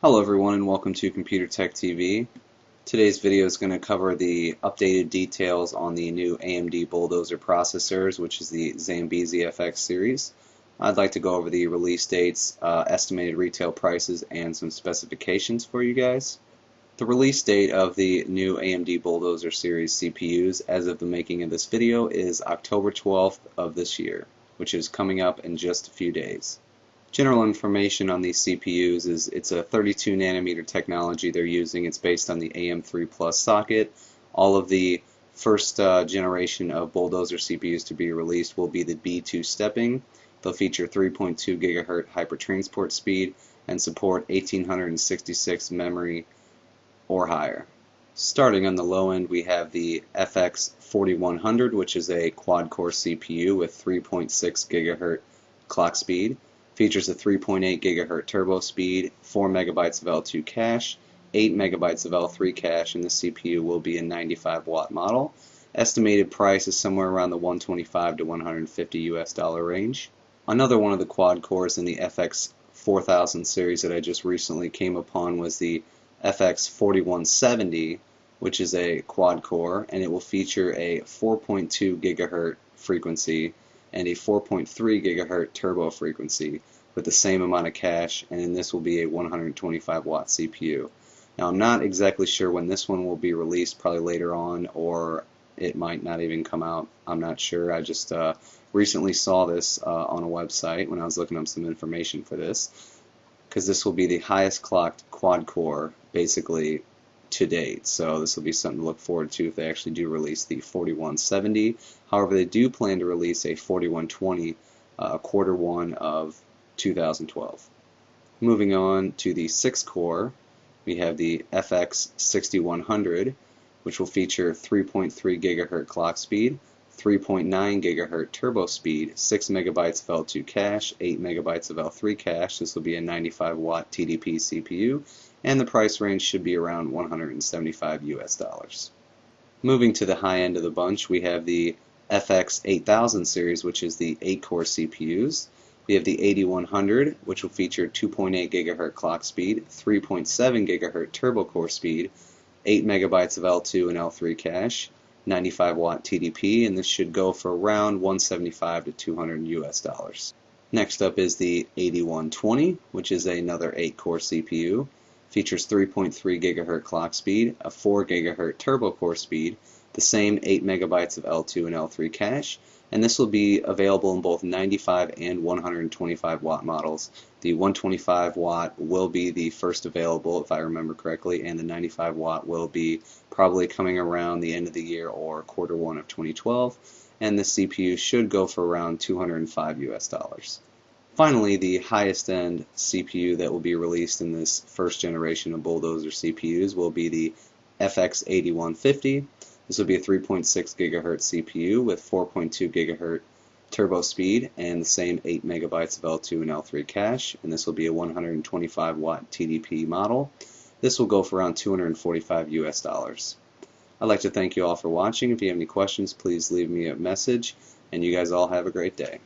Hello everyone and welcome to Computer Tech TV. Today's video is going to cover the updated details on the new AMD Bulldozer processors, which is the Zambezi FX series. I'd like to go over the release dates, estimated retail prices, and some specifications for you guys. The release date of the new AMD Bulldozer series CPUs as of the making of this video is October 12th of this year, which is coming up in just a few days. General information on these CPUs is it's a 32 nanometer technology they're using. It's based on the AM3 Plus socket. All of the first generation of Bulldozer CPUs to be released will be the B2 stepping. They'll feature 3.2 GHz hypertransport speed and support 1866 memory or higher. Starting on the low end, we have the FX4100, which is a quad-core CPU with 3.6 GHz clock speed. Features a 3.8 GHz turbo speed, 4 MB of L2 cache, 8 MB of L3 cache, and the CPU will be a 95 watt model. Estimated price is somewhere around the $125 to $150 range. Another one of the quad cores in the FX4000 series that I just recently came upon was the FX4170, which is a quad core, and it will feature a 4.2 GHz frequency and a 4.3 GHz turbo frequency with the same amount of cache, and this will be a 125 watt CPU. Now I'm not exactly sure when this one will be released, probably later on, or it might not even come out. I'm not sure. I just recently saw this on a website when I was looking up some information for this, because this will be the highest clocked quad core basically to date, so this will be something to look forward to if they actually do release the 4170. However, they do plan to release a 4120 Q1 of 2012. Moving on to the 6-core, we have the FX6100, which will feature 3.3 GHz clock speed, 3.9 GHz turbo speed, 6 MB of L2 cache, 8 MB of L3 cache. This will be a 95 watt TDP CPU, and the price range should be around $175. Moving to the high end of the bunch, we have the FX8000 series, which is the 8-core CPUs. We have the 8100, which will feature 2.8 GHz clock speed, 3.7 GHz turbo core speed, 8 MB of L2 and L3 cache, 95 watt TDP, and this should go for around $175 to $200. Next up is the 8120, which is another 8-core CPU. Features 3.3 GHz clock speed, a 4 GHz turbo core speed, the same 8 MB of L2 and L3 cache, and this will be available in both 95 and 125 watt models. The 125 watt will be the first available, if I remember correctly, and the 95 watt will be probably coming around the end of the year or Q1 of 2012, and the CPU should go for around $205. Finally, the highest end CPU that will be released in this first generation of Bulldozer CPUs will be the FX8150. This will be a 3.6 GHz CPU with 4.2 GHz turbo speed and the same 8 MB of L2 and L3 cache, and this will be a 125 watt TDP model. This will go for around $245. I'd like to thank you all for watching. If you have any questions, please leave me a message, and you guys all have a great day.